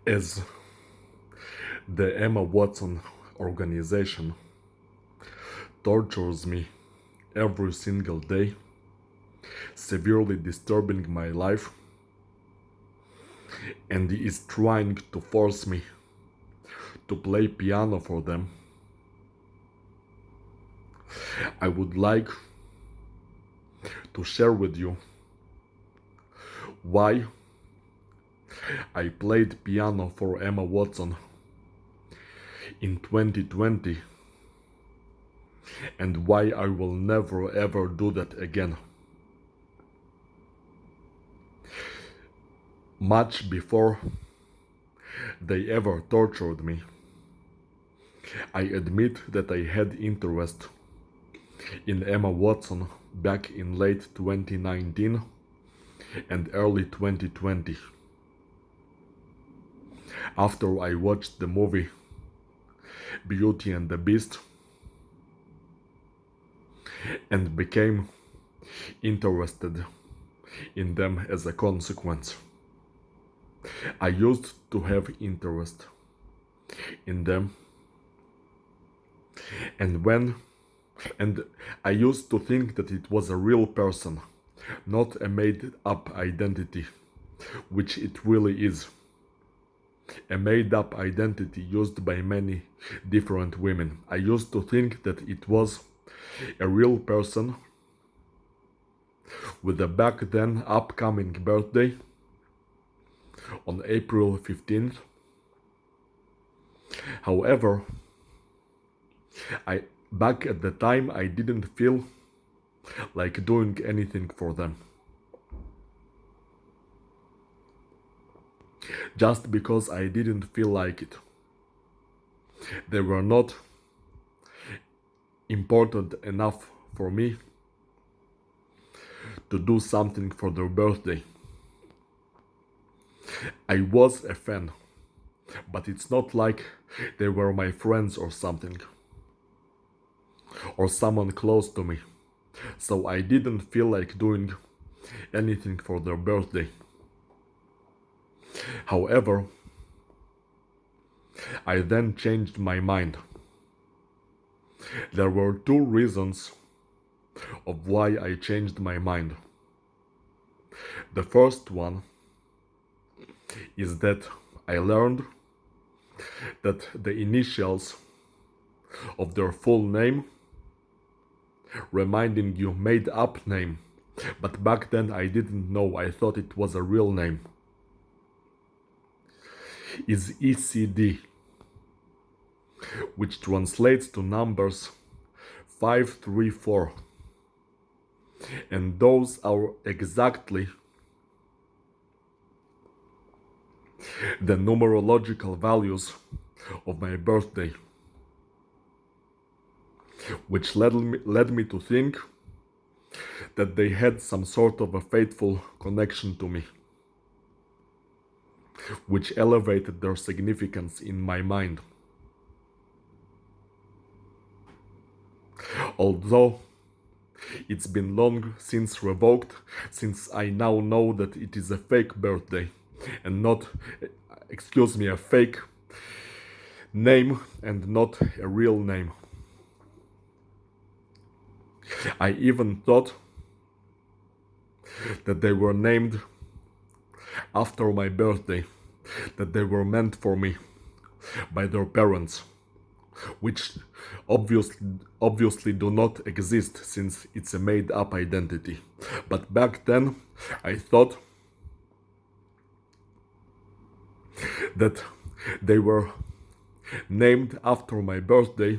As the Emma Watson organization tortures me every single day, severely disturbing my life, and is trying to force me to play piano for them, I would like to share with you why I played piano for Emma Watson in 2020 and why I will never ever do that again. Much before they ever tortured me, I admit that I had interest in Emma Watson back in late 2019 and early 2020. After I watched the movie Beauty and the Beast and became interested in them as a consequence. I used to have interest in them and I used to think that it was a real person, not a made-up identity, which it really is. A made-up identity used by many different women. I used to think that it was a real person with a back then upcoming birthday on April 15th. However, back at the time I didn't feel like doing anything for them. Just because I didn't feel like it. They were not important enough for me to do something for their birthday. I was a fan, but it's not like they were my friends or something, or someone close to me, so I didn't feel like doing anything for their birthday. However, I then changed my mind. There were two reasons of why I changed my mind. The first one is that I learned that the initials of their full name, reminding you made up name, but back then I didn't know, I thought it was a real name, is ECD, which translates to numbers 534, and those are exactly the numerological values of my birthday, which led me to think that they had some sort of a fateful connection to me, which elevated their significance in my mind. Although it's been long since revoked, since I now know that it is a fake birthday and not, a fake name and not a real name. I even thought that they were named after my birthday, that they were meant for me by their parents, which obviously do not exist since it's a made-up identity. But back then I thought that they were named after my birthday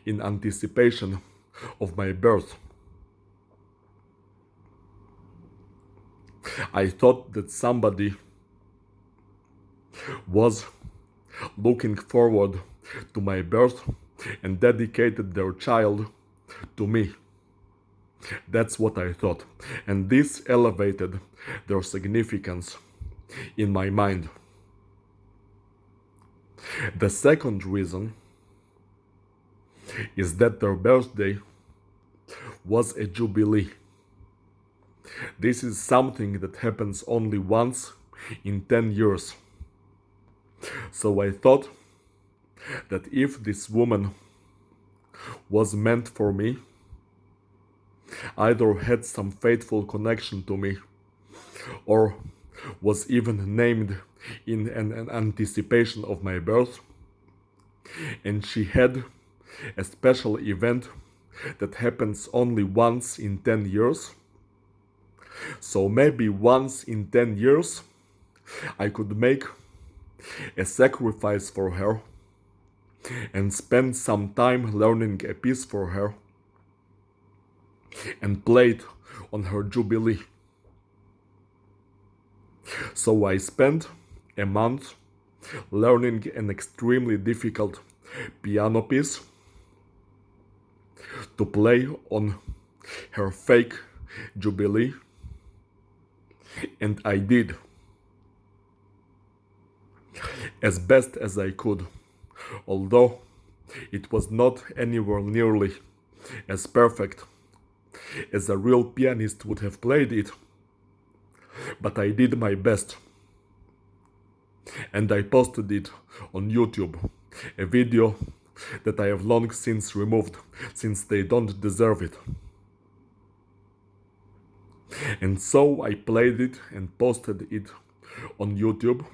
in anticipation of my birth. I thought that somebody was looking forward to my birth and dedicated their child to me. That's what I thought, and this elevated their significance in my mind. The second reason is that their birthday was a jubilee. This is something that happens only once in 10 years. So I thought that if this woman was meant for me, either had some faithful connection to me, or was even named in an anticipation of my birth, and she had a special event that happens only once in 10 years. So maybe once in 10 years I could make a sacrifice for her and spend some time learning a piece for her and play it on her jubilee. So I spent a month learning an extremely difficult piano piece to play on her fake jubilee, and I did as best as I could, although it was not anywhere nearly as perfect as a real pianist would have played it, but I did my best, and I posted it on YouTube, a video that I have long since removed, since they don't deserve it. And so I played it and posted it on YouTube,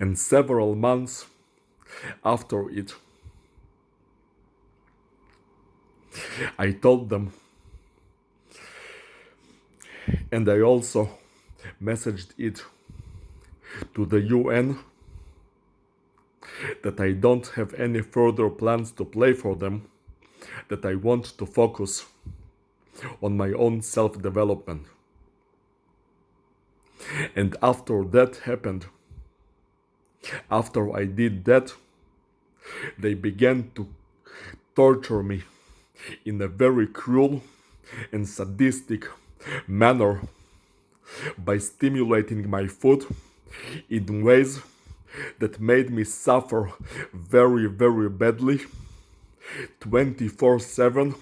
and several months after it, I told them, and I also messaged it to the UN, that I don't have any further plans to play for them, that I want to focus on my own self-development. And after that happened, after I did that, they began to torture me in a very cruel and sadistic manner by stimulating my foot in ways that made me suffer very, very badly 24/7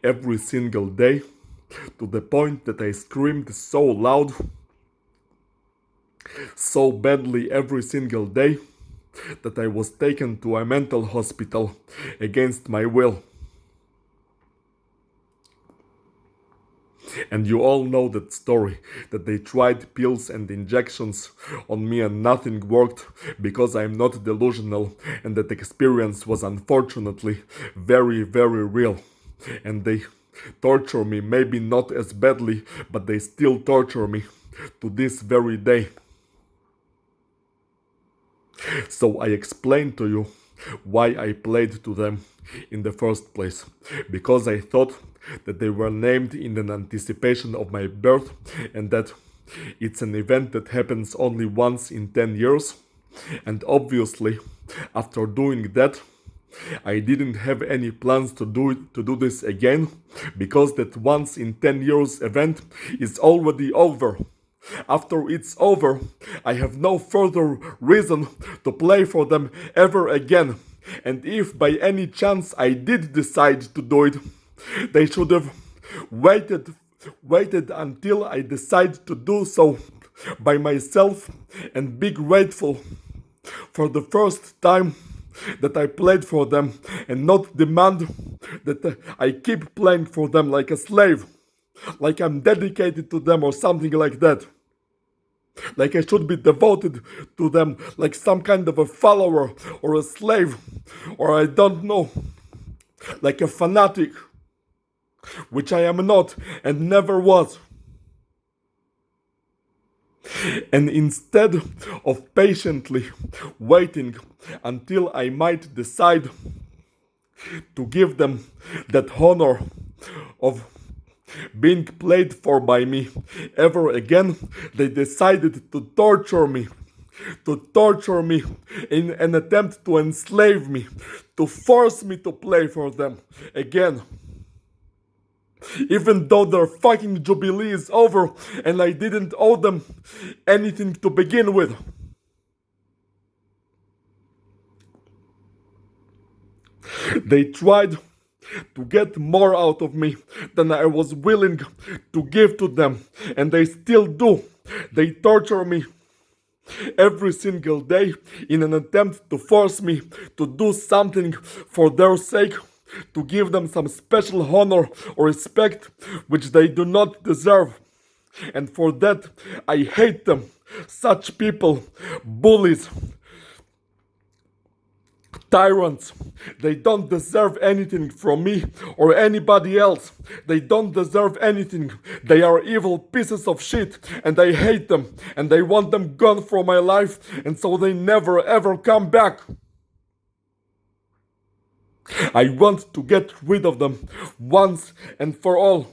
every single day, to the point that I screamed so loud, so badly every single day, that I was taken to a mental hospital against my will. And you all know that story, that they tried pills and injections on me and nothing worked because I'm not delusional, and that experience was unfortunately very, very real. And they torture me, maybe not as badly, but they still torture me to this very day. So I explained to you why I played to them in the first place, because I thought that they were named in an anticipation of my birth, and that it's an event that happens only once in 10 years. And obviously, after doing that, I didn't have any plans to do this again, because that once in 10 years event is already over. After it's over, I have no further reason to play for them ever again. And if by any chance I did decide to do it, they should have waited until I decide to do so by myself, and be grateful for the first time that I played for them, and not demand that I keep playing for them like a slave, like I'm dedicated to them or something like that. Like I should be devoted to them like some kind of a follower or a slave, or I don't know, like a fanatic, which I am not and never was. And instead of patiently waiting until I might decide to give them that honor of being played for by me ever again, they decided to torture me in an attempt to enslave me, to force me to play for them again. Even though their fucking jubilee is over and I didn't owe them anything to begin with. They tried to get more out of me than I was willing to give to them, and they still do. They torture me every single day in an attempt to force me to do something for their sake, to give them some special honor or respect which they do not deserve. And for that, I hate them. Such people, bullies, tyrants. They don't deserve anything from me or anybody else. They don't deserve anything. They are evil pieces of shit, and I hate them, and I want them gone from my life, and so they never ever come back. I want to get rid of them once and for all.